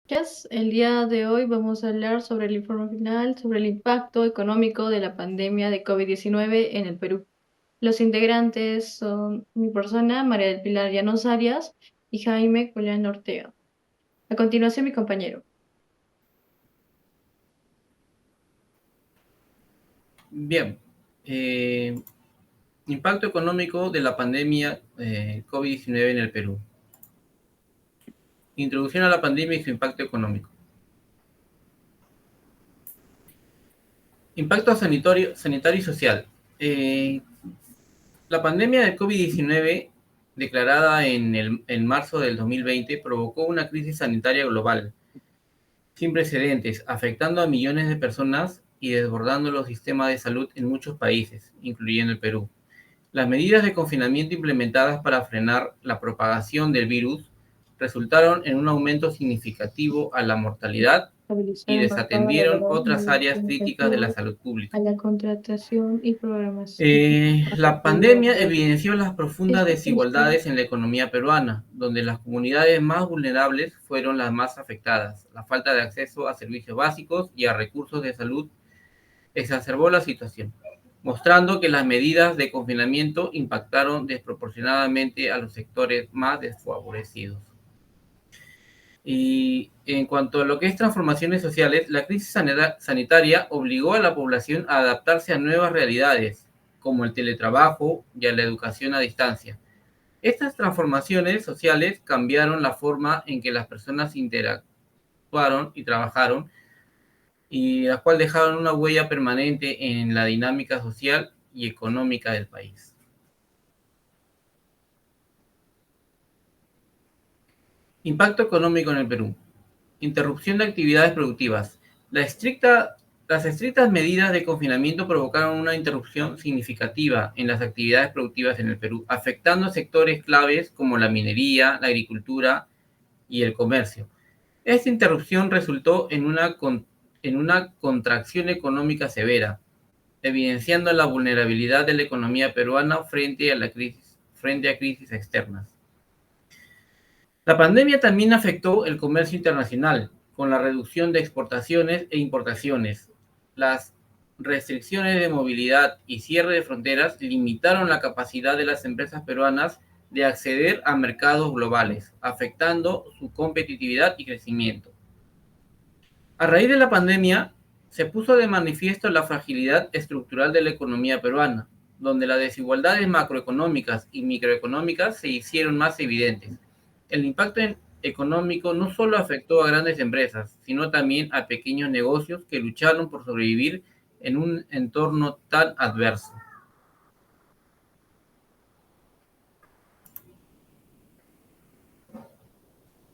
El día de hoy vamos a hablar sobre el informe final sobre el impacto económico de la pandemia de COVID-19 en el Perú. Los integrantes son mi persona, María del Pilar Llanos Arias, y Jaime Julián Ortega. A continuación, mi compañero. Bien, impacto económico de la pandemia COVID-19 en el Perú. Introducción a la pandemia y su impacto económico. Impacto sanitario y social. La pandemia del COVID-19, declarada en marzo del 2020, provocó una crisis sanitaria global sin precedentes, afectando a millones de personas y desbordando los sistemas de salud en muchos países, incluyendo el Perú. Las medidas de confinamiento implementadas para frenar la propagación del virus resultaron en un aumento significativo a la mortalidad y Estabilizar el mercado desatendieron laboral otras muy áreas críticas de la significativo salud a pública. la contratación y programación La efectiva pandemia de evidenció las profundas esta política. desigualdades en la economía peruana, donde las comunidades más vulnerables fueron las más afectadas. La falta de acceso a servicios básicos y a recursos de salud exacerbó la situación, mostrando que las medidas de confinamiento impactaron desproporcionadamente a los sectores más desfavorecidos. Y en cuanto a lo que es transformaciones sociales, la crisis sanitaria obligó a la población a adaptarse a nuevas realidades, como el teletrabajo y a la educación a distancia. Estas transformaciones sociales cambiaron la forma en que las personas interactuaron y trabajaron, y las cuales dejaron una huella permanente en la dinámica social y económica del país. Impacto económico en el Perú. Interrupción de actividades productivas. Las estrictas medidas de confinamiento provocaron una interrupción significativa en las actividades productivas en el Perú, afectando sectores claves como la minería, la agricultura y el comercio. Esta interrupción resultó en una contracción económica severa, evidenciando la vulnerabilidad de la economía peruana frente a crisis externas. La pandemia también afectó el comercio internacional, con la reducción de exportaciones e importaciones. Las restricciones de movilidad y cierre de fronteras limitaron la capacidad de las empresas peruanas de acceder a mercados globales, afectando su competitividad y crecimiento. A raíz de la pandemia, se puso de manifiesto la fragilidad estructural de la economía peruana, donde las desigualdades macroeconómicas y microeconómicas se hicieron más evidentes. El impacto económico no solo afectó a grandes empresas, sino también a pequeños negocios que lucharon por sobrevivir en un entorno tan adverso.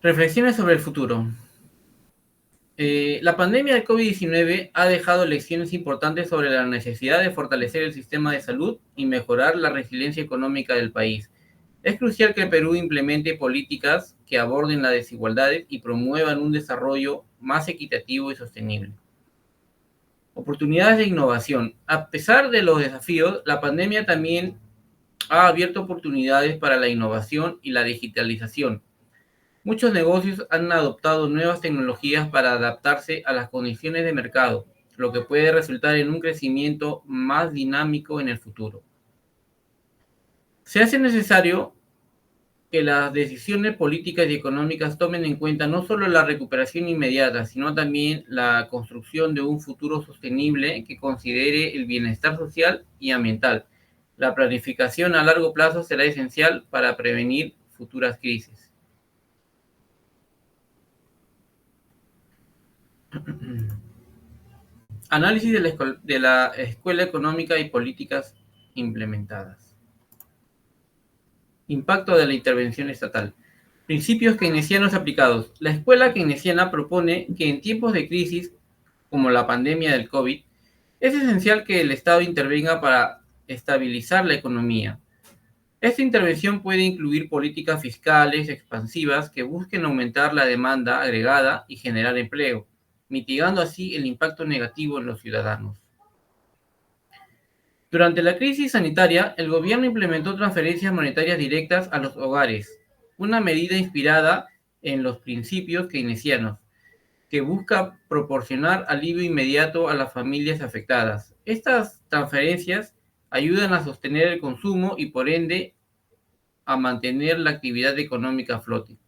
Reflexiones sobre el futuro. La pandemia del COVID-19 ha dejado lecciones importantes sobre la necesidad de fortalecer el sistema de salud y mejorar la resiliencia económica del país. Es crucial que el Perú implemente políticas que aborden las desigualdades y promuevan un desarrollo más equitativo y sostenible. Oportunidades de innovación. A pesar de los desafíos, la pandemia también ha abierto oportunidades para la innovación y la digitalización. Muchos negocios han adoptado nuevas tecnologías para adaptarse a las condiciones de mercado, lo que puede resultar en un crecimiento más dinámico en el futuro. Se hace necesario que las decisiones políticas y económicas tomen en cuenta no solo la recuperación inmediata, sino también la construcción de un futuro sostenible que considere el bienestar social y ambiental. La planificación a largo plazo será esencial para prevenir futuras crisis. Análisis de la escuela económica y políticas implementadas. Impacto de la intervención estatal. Principios keynesianos aplicados. La escuela keynesiana propone que en tiempos de crisis, como la pandemia del COVID, es esencial que el Estado intervenga para estabilizar la economía. Esta intervención puede incluir políticas fiscales expansivas que busquen aumentar la demanda agregada y generar empleo, mitigando así el impacto negativo en los ciudadanos. Durante la crisis sanitaria, el gobierno implementó transferencias monetarias directas a los hogares, una medida inspirada en los principios keynesianos. que busca proporcionar alivio inmediato a las familias afectadas. Estas transferencias ayudan a sostener el consumo y por ende a mantener la actividad económica a flote.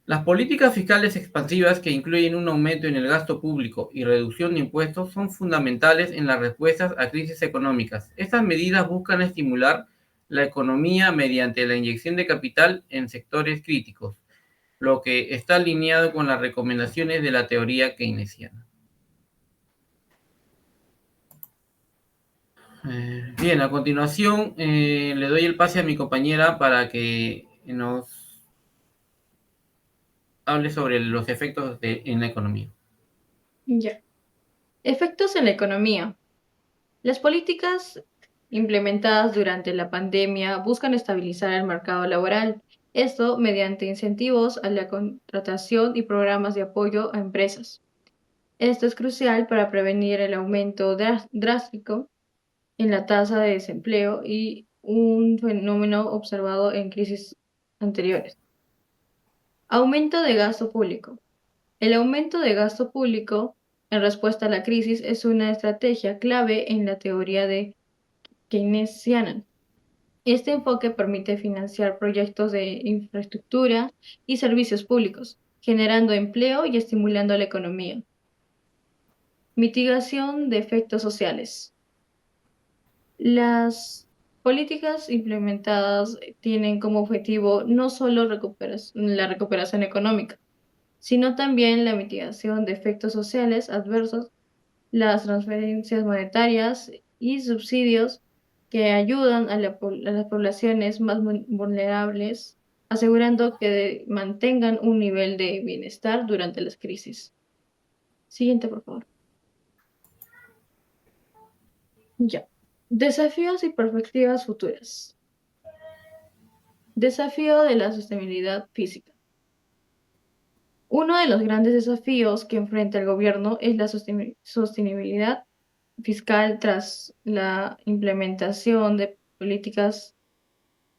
Las políticas fiscales expansivas que incluyen un aumento en el gasto público y reducción de impuestos son fundamentales en las respuestas a crisis económicas. Estas medidas buscan estimular la economía mediante la inyección de capital en sectores críticos, lo que está alineado con las recomendaciones de la teoría keynesiana. Bien, a continuación le doy el pase a mi compañera para que nos hable sobre los efectos en la economía. Ya. Efectos en la economía. Las políticas implementadas durante la pandemia buscan estabilizar el mercado laboral, esto mediante incentivos a la contratación y programas de apoyo a empresas. Esto es crucial para prevenir el aumento drástico en la tasa de desempleo y un fenómeno observado en crisis anteriores. Aumento de gasto público. El aumento de gasto público en respuesta a la crisis es una estrategia clave en la teoría de keynesiana. Este enfoque permite financiar proyectos de infraestructura y servicios públicos, generando empleo y estimulando la economía. Mitigación de efectos sociales. Las políticas implementadas tienen como objetivo no solo la recuperación económica, sino también la mitigación de efectos sociales adversos, las transferencias monetarias y subsidios que ayudan a las poblaciones más vulnerables, asegurando que mantengan un nivel de bienestar durante las crisis. Siguiente, por favor. Ya. Desafíos y perspectivas futuras. Desafío de la sostenibilidad física. Uno de los grandes desafíos que enfrenta el gobierno es la sostenibilidad fiscal tras la implementación de políticas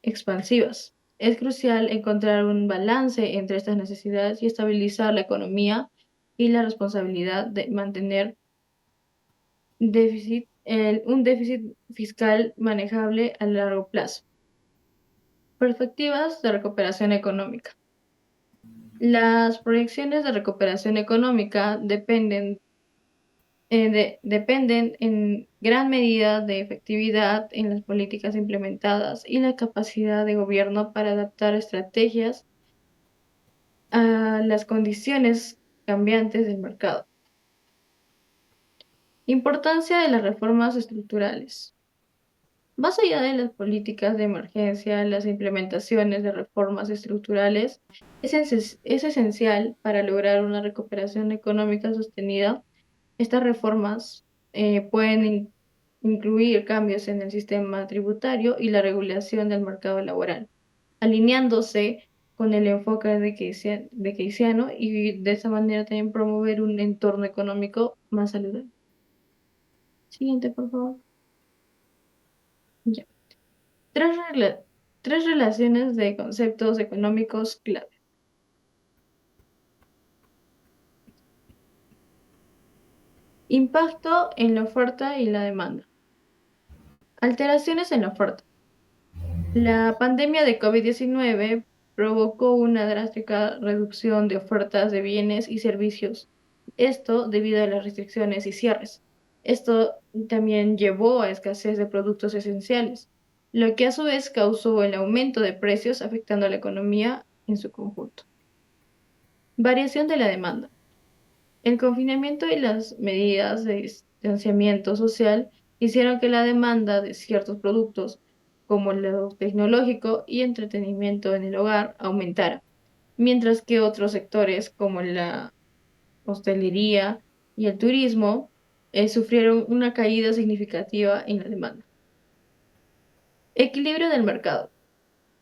expansivas. Es crucial encontrar un balance entre estas necesidades y estabilizar la economía y la responsabilidad de mantener un déficit fiscal manejable a largo plazo. Perspectivas de recuperación económica. Las proyecciones de recuperación económica dependen en gran medida de efectividad en las políticas implementadas y la capacidad de gobierno para adaptar estrategias a las condiciones cambiantes del mercado. Importancia de las reformas estructurales. Más allá de las políticas de emergencia, las implementaciones de reformas estructurales es esencial para lograr una recuperación económica sostenida. Estas reformas pueden incluir cambios en el sistema tributario y la regulación del mercado laboral, alineándose con el enfoque de keynesiano y de esa manera también promover un entorno económico más saludable. Siguiente, por favor. Ya. Tres, tres relaciones de conceptos económicos clave. Impacto en la oferta y la demanda. Alteraciones en la oferta. La pandemia de COVID-19 provocó una drástica reducción de ofertas de bienes y servicios. Esto debido a las restricciones y cierres. Esto también llevó a escasez de productos esenciales, lo que a su vez causó el aumento de precios afectando a la economía en su conjunto. Variación de la demanda. El confinamiento y las medidas de distanciamiento social hicieron que la demanda de ciertos productos, como lo tecnológico y entretenimiento en el hogar, aumentara, mientras que otros sectores, como la hostelería y el turismo, sufrieron una caída significativa en la demanda. Equilibrio del mercado.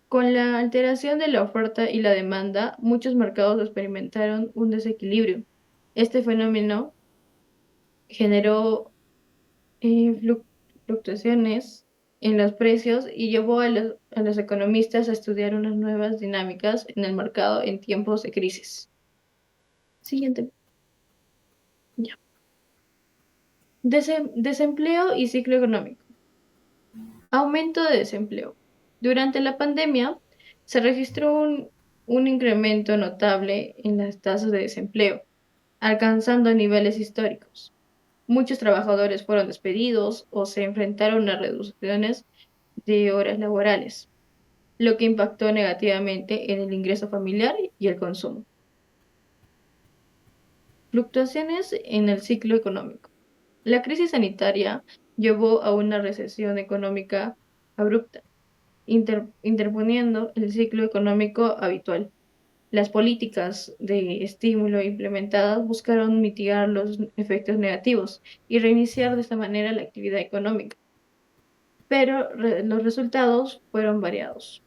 Con la alteración de la oferta y la demanda, muchos mercados experimentaron un desequilibrio. Este fenómeno generó fluctuaciones en los precios y llevó a los economistas a estudiar unas nuevas dinámicas en el mercado en tiempos de crisis. Siguiente. Ya. Desempleo y ciclo económico. Aumento de desempleo. Durante la pandemia se registró un incremento notable en las tasas de desempleo, alcanzando niveles históricos. Muchos trabajadores fueron despedidos o se enfrentaron a reducciones de horas laborales, lo que impactó negativamente en el ingreso familiar y el consumo. Fluctuaciones en el ciclo económico. La crisis sanitaria llevó a una recesión económica abrupta, interponiendo el ciclo económico habitual. Las políticas de estímulo implementadas buscaron mitigar los efectos negativos y reiniciar de esta manera la actividad económica, pero los resultados fueron variados.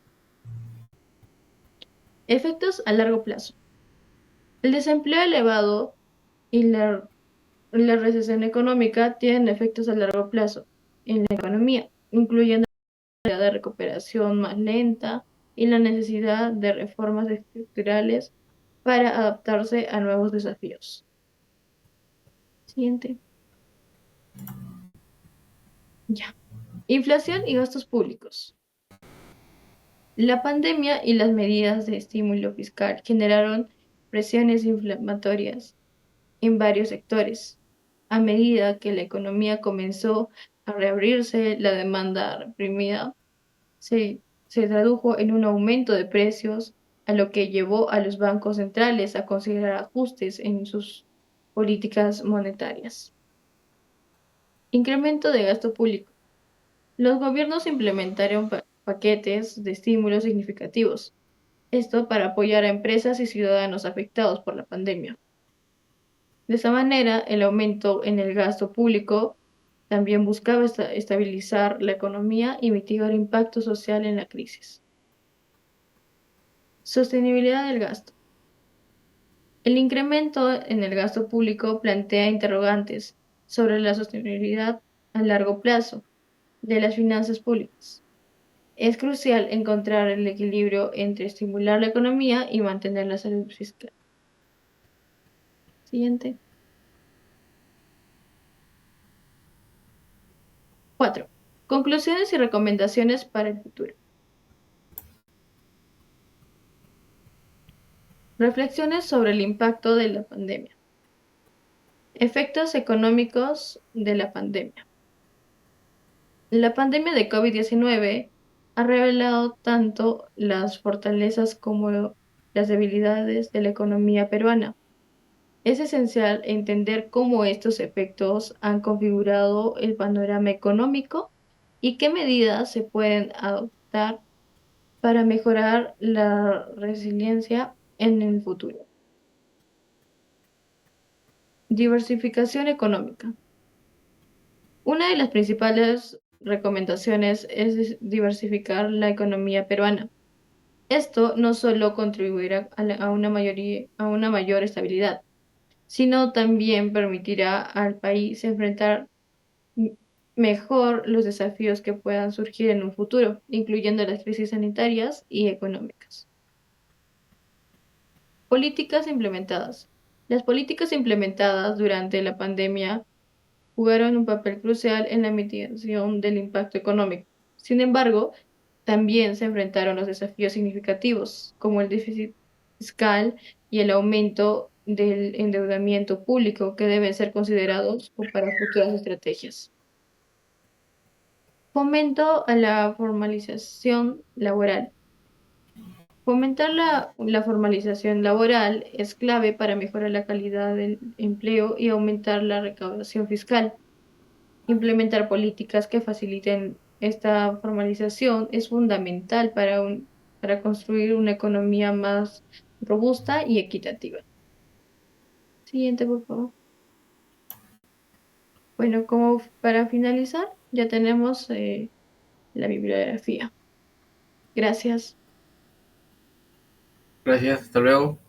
Efectos a largo plazo. El desempleo elevado y la recesión económica tienen efectos a largo plazo en la economía, incluyendo la de recuperación más lenta y la necesidad de reformas estructurales para adaptarse a nuevos desafíos. Siguiente. Ya. Inflación y gastos públicos. La pandemia y las medidas de estímulo fiscal generaron presiones inflatorias en varios sectores. A medida que la economía comenzó a reabrirse, la demanda reprimida se tradujo en un aumento de precios, a lo que llevó a los bancos centrales a considerar ajustes en sus políticas monetarias. Incremento de gasto público. Los gobiernos implementaron paquetes de estímulos significativos, esto para apoyar a empresas y ciudadanos afectados por la pandemia. De esta manera, el aumento en el gasto público también buscaba estabilizar la economía y mitigar impacto social en la crisis. Sostenibilidad del gasto. El incremento en el gasto público plantea interrogantes sobre la sostenibilidad a largo plazo de las finanzas públicas. Es crucial encontrar el equilibrio entre estimular la economía y mantener la salud fiscal. Siguiente. 4. Conclusiones y recomendaciones para el futuro. Reflexiones sobre el impacto de la pandemia. Efectos económicos de la pandemia. La pandemia de COVID-19 ha revelado tanto las fortalezas como las debilidades de la economía peruana. Es esencial entender cómo estos efectos han configurado el panorama económico y qué medidas se pueden adoptar para mejorar la resiliencia en el futuro. Diversificación económica. Una de las principales recomendaciones es diversificar la economía peruana. Esto no solo contribuirá a una mayor estabilidad, sino también permitirá al país enfrentar m- mejor los desafíos que puedan surgir en un futuro, incluyendo las crisis sanitarias y económicas. Políticas implementadas. Las políticas implementadas durante la pandemia jugaron un papel crucial en la mitigación del impacto económico. Sin embargo, también se enfrentaron los desafíos significativos, como el déficit fiscal y el aumento del endeudamiento público, que deben ser considerados para futuras estrategias. Fomento a la formalización laboral. Fomentar la formalización laboral es clave para mejorar la calidad del empleo y aumentar la recaudación fiscal. Implementar políticas que faciliten esta formalización es fundamental para construir una economía más robusta y equitativa. Siguiente, por favor. Bueno, como para finalizar, ya tenemos la bibliografía. Gracias. Gracias, hasta luego.